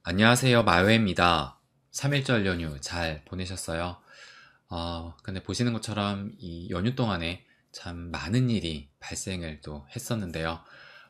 안녕하세요. 마요입니다. 3일절 연휴 잘 보내셨어요? 근데 보시는 것처럼 이 연휴 동안에 참 많은 일이 발생을 또 했었는데요.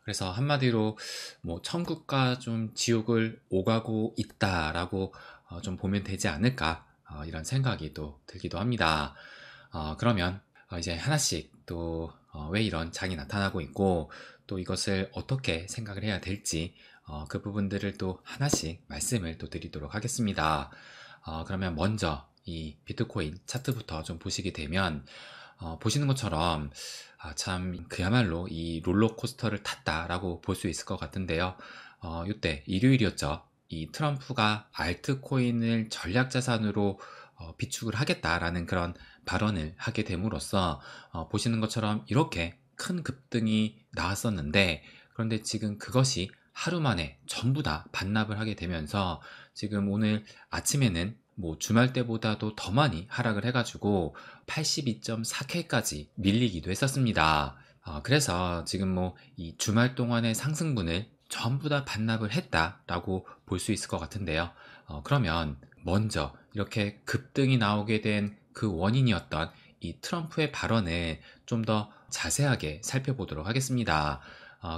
그래서 한마디로 뭐 천국과 좀 지옥을 오가고 있다라고 좀 보면 되지 않을까 이런 생각이 또 들기도 합니다. 그러면 이제 하나씩 또 왜 이런 장이 나타나고 있고 또 이것을 어떻게 생각을 해야 될지 그 부분들을 또 하나씩 말씀을 또 드리도록 하겠습니다. 그러면 먼저 이 비트코인 차트부터 좀 보시게 되면 보시는 것처럼 참 그야말로 이 롤러코스터를 탔다라고 볼 수 있을 것 같은데요. 이때 일요일이었죠. 이 트럼프가 알트코인을 전략자산으로 비축을 하겠다라는 그런 발언을 하게 됨으로써 보시는 것처럼 이렇게 큰 급등이 나왔었는데 그런데 지금 그것이 하루 만에 전부 다 반납을 하게 되면서 지금 오늘 아침에는 뭐 주말 때보다도 더 많이 하락을 해가지고 82.4K까지 밀리기도 했었습니다. 그래서 지금 뭐 이 주말 동안의 상승분을 전부 다 반납을 했다라고 볼 수 있을 것 같은데요. 그러면 먼저 이렇게 급등이 나오게 된 그 원인이었던 이 트럼프의 발언을 좀 더 자세하게 살펴보도록 하겠습니다.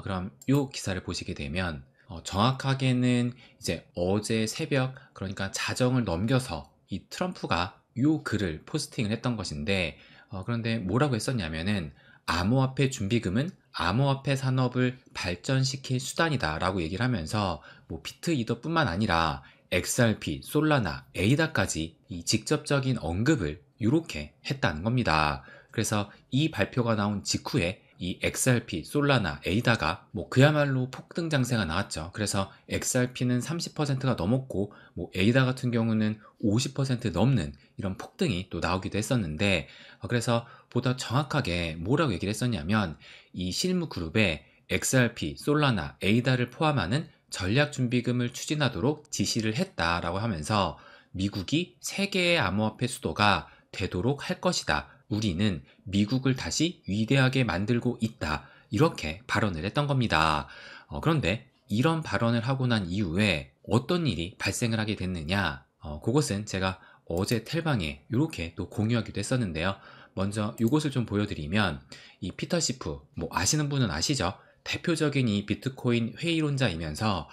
그럼 이 기사를 보시게 되면 정확하게는 이제 어제 새벽 그러니까 자정을 넘겨서 이 트럼프가 요 글을 포스팅을 했던 것인데 그런데 뭐라고 했었냐면은 암호화폐 준비금은 암호화폐 산업을 발전시킬 수단이다 라고 얘기를 하면서 뭐 비트이더뿐만 아니라 XRP, 솔라나, 에이다까지 이 직접적인 언급을 이렇게 했다는 겁니다. 그래서 이 발표가 나온 직후에 이 XRP, 솔라나, 에이다가 뭐 그야말로 폭등 장세가 나왔죠. 그래서 XRP는 30%가 넘었고 뭐 에이다 같은 경우는 50% 넘는 이런 폭등이 또 나오기도 했었는데 그래서 보다 정확하게 뭐라고 얘기를 했었냐면 이 실무 그룹에 XRP, 솔라나, 에이다를 포함하는 전략 준비금을 추진하도록 지시를 했다라고 하면서 미국이 세계의 암호화폐 수도가 되도록 할 것이다. 우리는 미국을 다시 위대하게 만들고 있다. 이렇게 발언을 했던 겁니다. 그런데 이런 발언을 하고 난 이후에 어떤 일이 발생을 하게 됐느냐? 그것은 제가 어제 텔방에 이렇게 또 공유하기도 했었는데요. 먼저 이것을 좀 보여드리면 이 피터 시프, 뭐 아시는 분은 아시죠? 대표적인 이 비트코인 회의론자이면서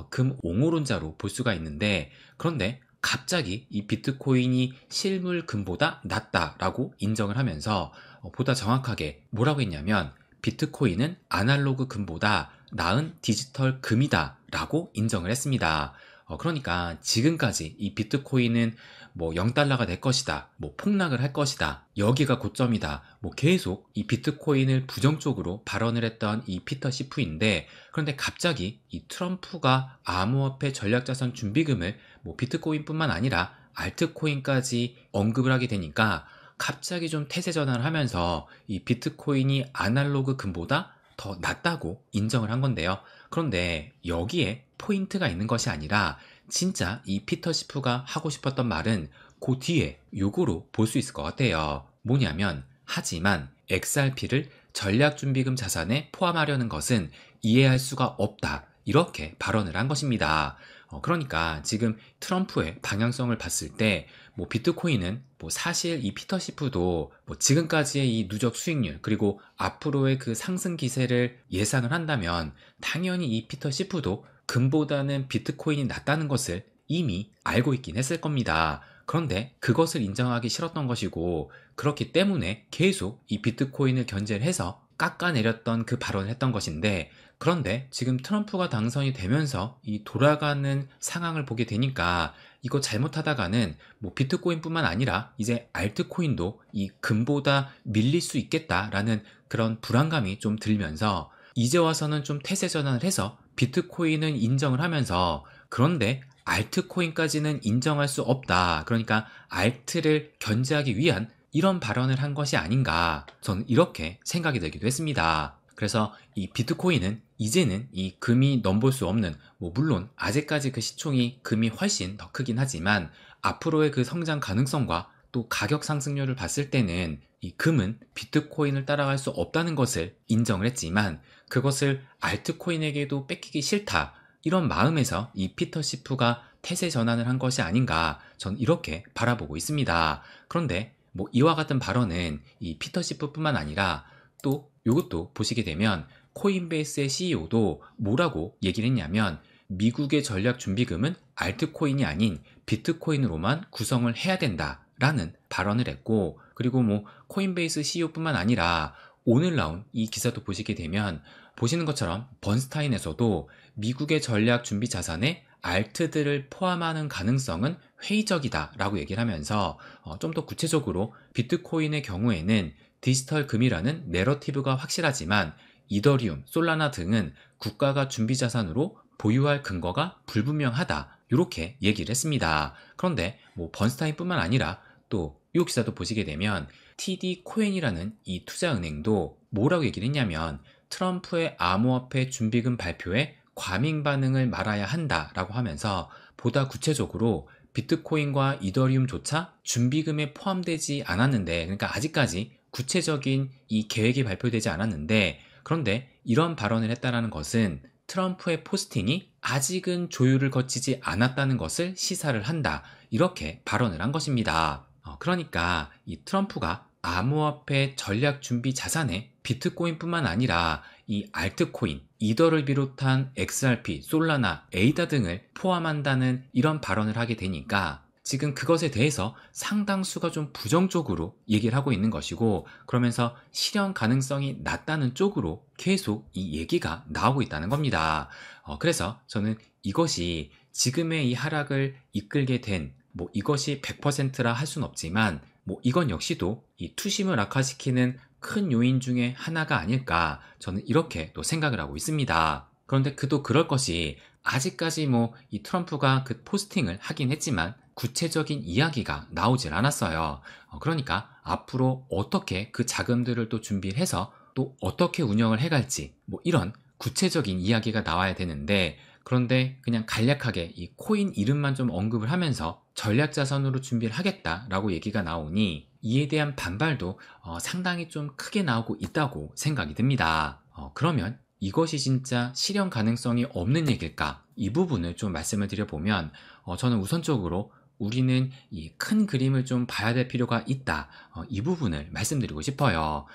금옹호론자로 볼 수가 있는데 그런데 갑자기 이 비트코인이 실물금보다 낫다라고 인정을 하면서 보다 정확하게 뭐라고 했냐면 비트코인은 아날로그 금보다 나은 디지털 금이다 라고 인정을 했습니다. 그러니까 지금까지 이 비트코인은 뭐 0달러가 될 것이다, 뭐 폭락을 할 것이다, 여기가 고점이다, 뭐 계속 이 비트코인을 부정적으로 발언을 했던 이 피터 시프인데 그런데 갑자기 이 트럼프가 암호화폐 전략자산 준비금을 뭐 비트코인뿐만 아니라 알트코인까지 언급을 하게 되니까 갑자기 좀 태세 전환을 하면서 이 비트코인이 아날로그 금보다 더 낫다고 인정을 한 건데요. 그런데 여기에 포인트가 있는 것이 아니라 진짜 이 피터 시프가 하고 싶었던 말은 그 뒤에 요거로 볼 수 있을 것 같아요. 뭐냐면 하지만 XRP를 전략준비금 자산에 포함하려는 것은 이해할 수가 없다. 이렇게 발언을 한 것입니다. 그러니까 지금 트럼프의 방향성을 봤을 때 뭐 비트코인은 뭐 사실 이 피터 시프도 뭐 지금까지의 이 누적 수익률 그리고 앞으로의 그 상승 기세를 예상을 한다면 당연히 이 피터 시프도 금보다는 비트코인이 낫다는 것을 이미 알고 있긴 했을 겁니다. 그런데 그것을 인정하기 싫었던 것이고 그렇기 때문에 계속 이 비트코인을 견제를 해서 깎아내렸던 그 발언을 했던 것인데 그런데 지금 트럼프가 당선이 되면서 이 돌아가는 상황을 보게 되니까 이거 잘못하다가는 뭐 비트코인뿐만 아니라 이제 알트코인도 이 금보다 밀릴 수 있겠다라는 그런 불안감이 좀 들면서 이제 와서는 좀 태세 전환을 해서 비트코인은 인정을 하면서 그런데 알트코인까지는 인정할 수 없다. 그러니까 알트를 견제하기 위한 이런 발언을 한 것이 아닌가. 저는 이렇게 생각이 들기도 했습니다. 그래서 이 비트코인은 이제는 이 금이 넘볼 수 없는, 뭐 물론 아직까지 그 시총이 금이 훨씬 더 크긴 하지만 앞으로의 그 성장 가능성과 또 가격 상승률을 봤을 때는 이 금은 비트코인을 따라갈 수 없다는 것을 인정을 했지만 그것을 알트코인에게도 뺏기기 싫다. 이런 마음에서 이 피터 시프가 태세 전환을 한 것이 아닌가 전 이렇게 바라보고 있습니다. 그런데 뭐 이와 같은 발언은 이 피터 시프뿐만 아니라 또 이것도 보시게 되면 코인베이스의 CEO도 뭐라고 얘기를 했냐면 미국의 전략준비금은 알트코인이 아닌 비트코인으로만 구성을 해야 된다라는 발언을 했고, 그리고 뭐 코인베이스 CEO뿐만 아니라 오늘 나온 이 기사도 보시게 되면 보시는 것처럼 번스타인에서도 미국의 전략 준비 자산에 알트들을 포함하는 가능성은 회의적이다 라고 얘기를 하면서 좀 더 구체적으로 비트코인의 경우에는 디지털 금이라는 내러티브가 확실하지만 이더리움, 솔라나 등은 국가가 준비 자산으로 보유할 근거가 불분명하다 이렇게 얘기를 했습니다. 그런데 뭐 번스타인뿐만 아니라 또 이 기사도 보시게 되면 TD 코인이라는 이 투자은행도 뭐라고 얘기를 했냐면 트럼프의 암호화폐 준비금 발표에 과민 반응을 말아야 한다라고 하면서 보다 구체적으로 비트코인과 이더리움조차 준비금에 포함되지 않았는데, 그러니까 아직까지 구체적인 이 계획이 발표되지 않았는데, 그런데 이런 발언을 했다는 것은 트럼프의 포스팅이 아직은 조율을 거치지 않았다는 것을 시사를 한다 이렇게 발언을 한 것입니다. 그러니까 이 트럼프가 암호화폐 전략 준비 자산에 비트코인뿐만 아니라 이 알트코인, 이더를 비롯한 XRP, 솔라나, 에이다 등을 포함한다는 이런 발언을 하게 되니까 지금 그것에 대해서 상당수가 좀 부정적으로 얘기를 하고 있는 것이고, 그러면서 실현 가능성이 낮다는 쪽으로 계속 이 얘기가 나오고 있다는 겁니다. 그래서 저는 이것이 지금의 이 하락을 이끌게 된 뭐 이것이 100%라 할 수는 없지만 뭐 이건 역시도 이 투심을 악화시키는 큰 요인 중에 하나가 아닐까 저는 이렇게 또 생각을 하고 있습니다. 그런데 그도 그럴 것이 아직까지 뭐 이 트럼프가 그 포스팅을 하긴 했지만 구체적인 이야기가 나오질 않았어요. 그러니까 앞으로 어떻게 그 자금들을 또 준비를 해서 또 어떻게 운영을 해갈지 뭐 이런 구체적인 이야기가 나와야 되는데, 그런데 그냥 간략하게 이 코인 이름만 좀 언급을 하면서 전략자산으로 준비를 하겠다라고 얘기가 나오니 이에 대한 반발도 상당히 좀 크게 나오고 있다고 생각이 듭니다. 그러면 이것이 진짜 실현 가능성이 없는 얘기일까? 이 부분을 좀 말씀을 드려보면 저는 우선적으로 우리는 이 큰 그림을 좀 봐야 될 필요가 있다. 이 부분을 말씀드리고 싶어요.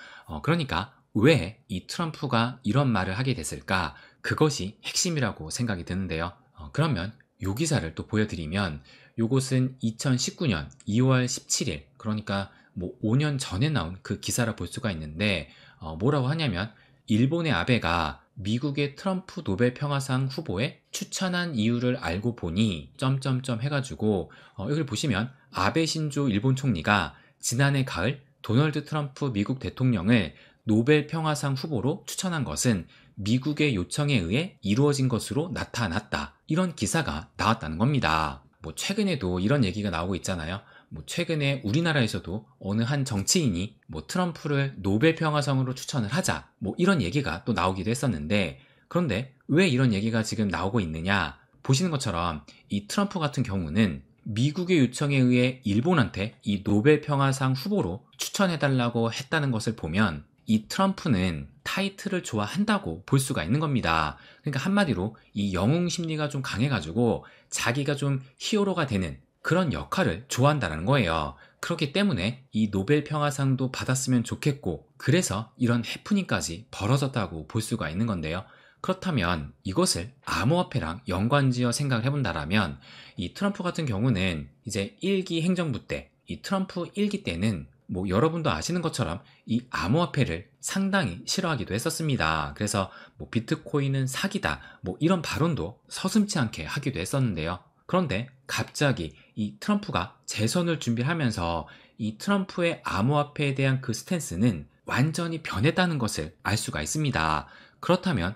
그러니까 왜 이 트럼프가 이런 말을 하게 됐을까? 그것이 핵심이라고 생각이 드는데요. 그러면 요 기사를 또 보여드리면 요것은 2019년 2월 17일, 그러니까 뭐 5년 전에 나온 그 기사라 볼 수가 있는데 뭐라고 하냐면 일본의 아베가 미국의 트럼프 노벨 평화상 후보에 추천한 이유를 알고 보니 점점점 해가지고 여기를 보시면 아베 신조 일본 총리가 지난해 가을 도널드 트럼프 미국 대통령을 노벨 평화상 후보로 추천한 것은 미국의 요청에 의해 이루어진 것으로 나타났다. 이런 기사가 나왔다는 겁니다. 뭐 최근에도 이런 얘기가 나오고 있잖아요. 뭐 최근에 우리나라에서도 어느 한 정치인이 뭐 트럼프를 노벨 평화상으로 추천을 하자 뭐 이런 얘기가 또 나오기도 했었는데, 그런데 왜 이런 얘기가 지금 나오고 있느냐? 보시는 것처럼 이 트럼프 같은 경우는 미국의 요청에 의해 일본한테 이 노벨 평화상 후보로 추천해달라고 했다는 것을 보면 이 트럼프는 타이틀을 좋아한다고 볼 수가 있는 겁니다. 그러니까 한마디로 이 영웅 심리가 좀 강해가지고 자기가 좀 히어로가 되는 그런 역할을 좋아한다는 거예요. 그렇기 때문에 이 노벨 평화상도 받았으면 좋겠고, 그래서 이런 해프닝까지 벌어졌다고 볼 수가 있는 건데요. 그렇다면 이것을 암호화폐랑 연관지어 생각을 해본다라면 이 트럼프 같은 경우는 이제 1기 행정부 때, 이 트럼프 1기 때는 뭐 여러분도 아시는 것처럼 이 암호화폐를 상당히 싫어하기도 했었습니다. 그래서 뭐 비트코인은 사기다 뭐 이런 발언도 서슴지 않게 하기도 했었는데요. 그런데 갑자기 이 트럼프가 재선을 준비하면서 이 트럼프의 암호화폐에 대한 그 스탠스는 완전히 변했다는 것을 알 수가 있습니다. 그렇다면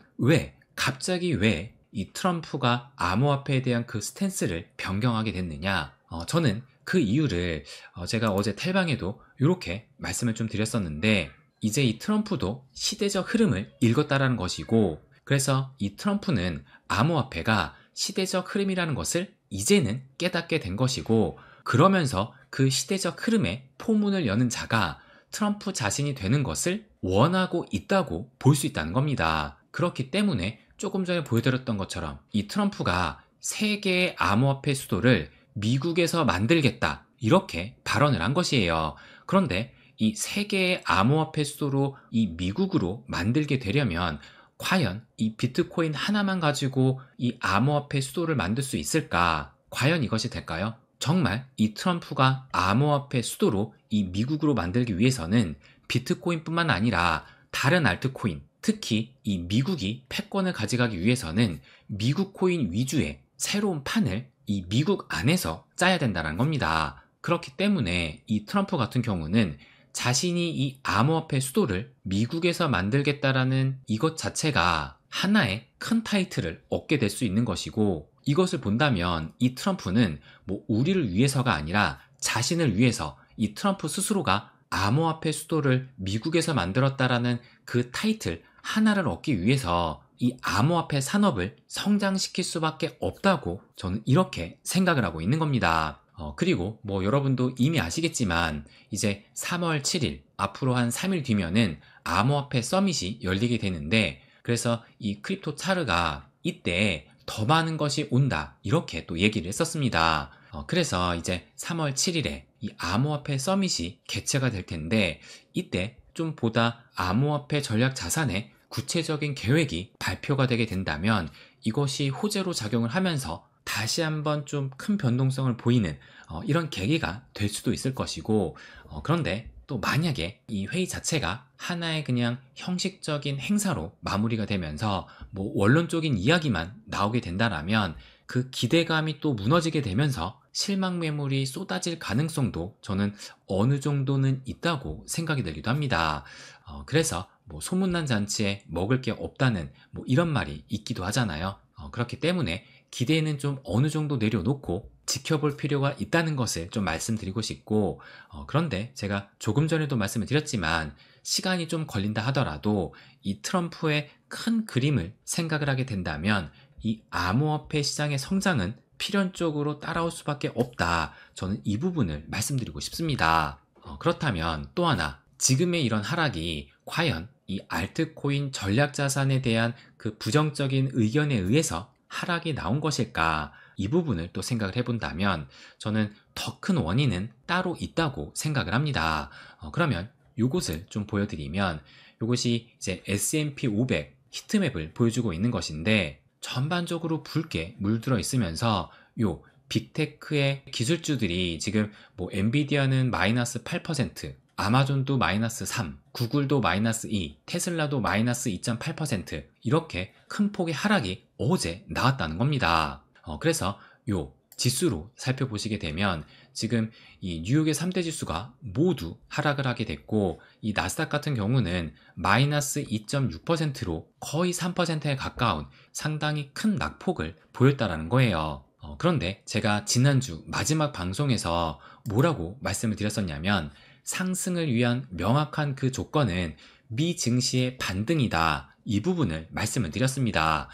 갑자기 왜 이 트럼프가 암호화폐에 대한 그 스탠스를 변경하게 됐느냐? 저는 그 이유를 제가 어제 텔방에도 이렇게 말씀을 좀 드렸었는데, 이제 이 트럼프도 시대적 흐름을 읽었다라는 것이고, 그래서 이 트럼프는 암호화폐가 시대적 흐름이라는 것을 이제는 깨닫게 된 것이고, 그러면서 그 시대적 흐름에 포문을 여는 자가 트럼프 자신이 되는 것을 원하고 있다고 볼 수 있다는 겁니다. 그렇기 때문에 조금 전에 보여드렸던 것처럼 이 트럼프가 세계의 암호화폐 수도를 미국에서 만들겠다 이렇게 발언을 한 것이에요. 그런데 이 세계의 암호화폐 수도로 이 미국으로 만들게 되려면 과연 이 비트코인 하나만 가지고 이 암호화폐 수도를 만들 수 있을까? 과연 이것이 될까요? 정말 이 트럼프가 암호화폐 수도로 이 미국으로 만들기 위해서는 비트코인뿐만 아니라 다른 알트코인, 특히 이 미국이 패권을 가져가기 위해서는 미국 코인 위주의 새로운 판을 이 미국 안에서 짜야 된다는 겁니다. 그렇기 때문에 이 트럼프 같은 경우는 자신이 이 암호화폐 수도를 미국에서 만들겠다라는 이것 자체가 하나의 큰 타이틀을 얻게 될 수 있는 것이고, 이것을 본다면 이 트럼프는 뭐 우리를 위해서가 아니라 자신을 위해서 이 트럼프 스스로가 암호화폐 수도를 미국에서 만들었다라는 그 타이틀 하나를 얻기 위해서 이 암호화폐 산업을 성장시킬 수밖에 없다고 저는 이렇게 생각을 하고 있는 겁니다. 그리고 뭐 여러분도 이미 아시겠지만 이제 3월 7일 앞으로 한 3일 뒤면은 암호화폐 서밋이 열리게 되는데, 그래서 이 크립토 차르가 이때 더 많은 것이 온다 이렇게 또 얘기를 했었습니다. 그래서 이제 3월 7일에 이 암호화폐 서밋이 개최가 될 텐데, 이때 좀 보다 암호화폐 전략 자산의 구체적인 계획이 발표가 되게 된다면 이것이 호재로 작용을 하면서 다시 한번 좀 큰 변동성을 보이는 이런 계기가 될 수도 있을 것이고, 그런데 또 만약에 이 회의 자체가 하나의 그냥 형식적인 행사로 마무리가 되면서 뭐 원론적인 이야기만 나오게 된다라면 그 기대감이 또 무너지게 되면서 실망 매물이 쏟아질 가능성도 저는 어느 정도는 있다고 생각이 들기도 합니다. 그래서 뭐 소문난 잔치에 먹을 게 없다는 뭐 이런 말이 있기도 하잖아요. 그렇기 때문에 기대는 좀 어느 정도 내려놓고 지켜볼 필요가 있다는 것을 좀 말씀드리고 싶고, 그런데 제가 조금 전에도 말씀을 드렸지만 시간이 좀 걸린다 하더라도 이 트럼프의 큰 그림을 생각을 하게 된다면 이 암호화폐 시장의 성장은 필연적으로 따라올 수밖에 없다. 저는 이 부분을 말씀드리고 싶습니다. 그렇다면 또 하나, 지금의 이런 하락이 과연 이 알트코인 전략 자산에 대한 그 부정적인 의견에 의해서 하락이 나온 것일까? 이 부분을 또 생각을 해본다면 저는 더 큰 원인은 따로 있다고 생각을 합니다. 그러면 요것을 좀 보여드리면, 요것이 이제 S&P 500 히트맵을 보여주고 있는 것인데, 전반적으로 붉게 물들어 있으면서 요 빅테크의 기술주들이 지금 뭐 엔비디아는 마이너스 8%, 아마존도 마이너스 3, 구글도 마이너스 2, 테슬라도 마이너스 2.8% 이렇게 큰 폭의 하락이 어제 나왔다는 겁니다. 그래서 요 지수로 살펴보시게 되면 지금 이 뉴욕의 3대 지수가 모두 하락을 하게 됐고, 이 나스닥 같은 경우는 마이너스 2.6%로 거의 3%에 가까운 상당히 큰 낙폭을 보였다라는 거예요. 그런데 제가 지난주 마지막 방송에서 뭐라고 말씀을 드렸었냐면, 상승을 위한 명확한 그 조건은 미 증시의 반등이다, 이 부분을 말씀을 드렸습니다.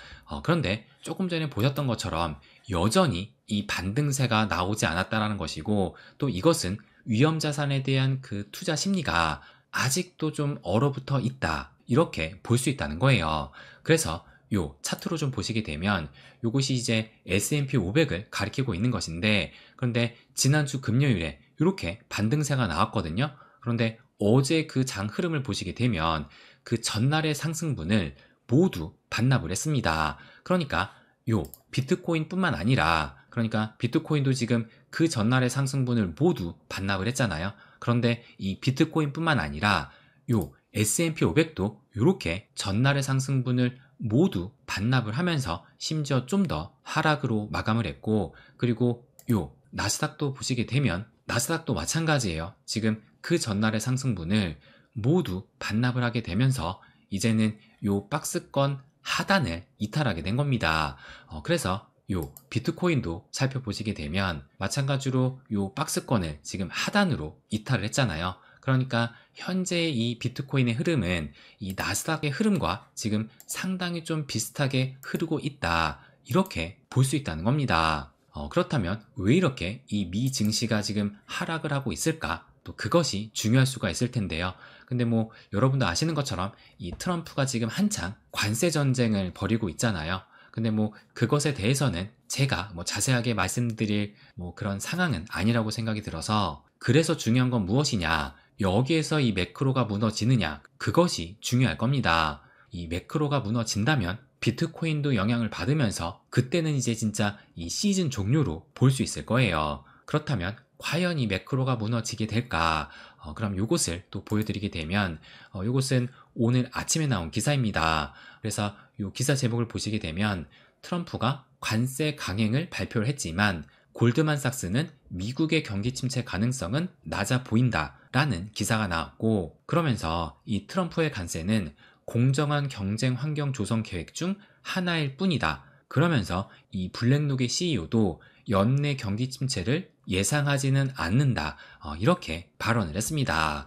그런데 조금 전에 보셨던 것처럼 여전히 이 반등세가 나오지 않았다라는 것이고, 또 이것은 위험자산에 대한 그 투자 심리가 아직도 좀 얼어붙어 있다, 이렇게 볼 수 있다는 거예요. 그래서 요 차트로 좀 보시게 되면 요것이 이제 S&P 500을 가리키고 있는 것인데, 그런데 지난주 금요일에 이렇게 반등세가 나왔거든요. 그런데 어제 그 장 흐름을 보시게 되면 그 전날의 상승분을 모두 반납을 했습니다. 그러니까 요 비트코인뿐만 아니라, 그러니까 비트코인도 지금 그 전날의 상승분을 모두 반납을 했잖아요. 그런데 이 비트코인뿐만 아니라 요 S&P 500도 이렇게 전날의 상승분을 모두 반납을 하면서 심지어 좀 더 하락으로 마감을 했고, 그리고 요 나스닥도 보시게 되면 나스닥도 마찬가지예요. 지금 그 전날의 상승분을 모두 반납을 하게 되면서 이제는 요 박스권 하단을 이탈하게 된 겁니다. 그래서 요 비트코인도 살펴보시게 되면 마찬가지로 요 박스권을 지금 하단으로 이탈을 했잖아요. 그러니까 현재 이 비트코인의 흐름은 이 나스닥의 흐름과 지금 상당히 좀 비슷하게 흐르고 있다, 이렇게 볼 수 있다는 겁니다. 그렇다면 왜 이렇게 이 미 증시가 지금 하락을 하고 있을까? 또 그것이 중요할 수가 있을 텐데요. 근데 뭐 여러분도 아시는 것처럼 이 트럼프가 지금 한창 관세 전쟁을 벌이고 있잖아요. 근데 뭐 그것에 대해서는 제가 뭐 자세하게 말씀드릴 뭐 그런 상황은 아니라고 생각이 들어서, 그래서 중요한 건 무엇이냐, 여기에서 이 매크로가 무너지느냐, 그것이 중요할 겁니다. 이 매크로가 무너진다면 비트코인도 영향을 받으면서 그때는 이제 진짜 이 시즌 종료로 볼 수 있을 거예요. 그렇다면 과연 이 매크로가 무너지게 될까? 그럼 요것을 또 보여드리게 되면, 요것은 오늘 아침에 나온 기사입니다. 그래서 요 기사 제목을 보시게 되면 트럼프가 관세 강행을 발표를 했지만 골드만삭스는 미국의 경기 침체 가능성은 낮아 보인다 라는 기사가 나왔고, 그러면서 이 트럼프의 관세는 공정한 경쟁 환경 조성 계획 중 하나일 뿐이다. 그러면서 이 블랙록의 CEO도 연내 경기 침체를 예상하지는 않는다. 이렇게 발언을 했습니다.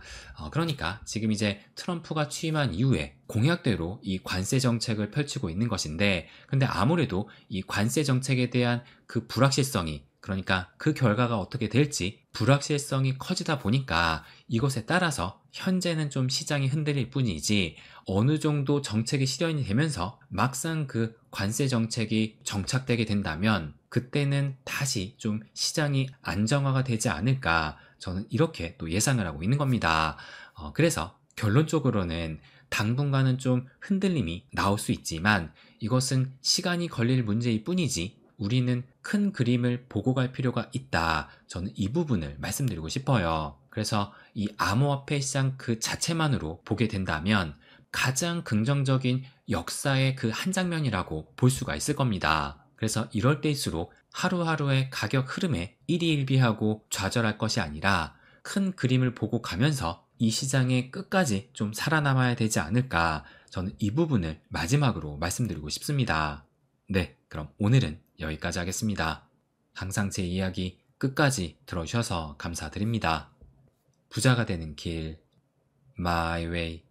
그러니까 지금 이제 트럼프가 취임한 이후에 공약대로 이 관세 정책을 펼치고 있는 것인데, 근데 아무래도 이 관세 정책에 대한 그 불확실성이, 그러니까 그 결과가 어떻게 될지 불확실성이 커지다 보니까 이것에 따라서 현재는 좀 시장이 흔들릴 뿐이지, 어느 정도 정책이 실현이 되면서 막상 그 관세 정책이 정착되게 된다면 그때는 다시 좀 시장이 안정화가 되지 않을까, 저는 이렇게 또 예상을 하고 있는 겁니다. 그래서 결론적으로는 당분간은 좀 흔들림이 나올 수 있지만 이것은 시간이 걸릴 문제일 뿐이지 우리는 큰 그림을 보고 갈 필요가 있다. 저는 이 부분을 말씀드리고 싶어요. 그래서 이 암호화폐 시장 그 자체만으로 보게 된다면 가장 긍정적인 역사의 그 한 장면이라고 볼 수가 있을 겁니다. 그래서 이럴 때일수록 하루하루의 가격 흐름에 일희일비하고 좌절할 것이 아니라 큰 그림을 보고 가면서 이 시장의 끝까지 좀 살아남아야 되지 않을까, 저는 이 부분을 마지막으로 말씀드리고 싶습니다. 네, 그럼 오늘은 여기까지 하겠습니다. 항상 제 이야기 끝까지 들어주셔서 감사드립니다. 부자가 되는 길, My Way.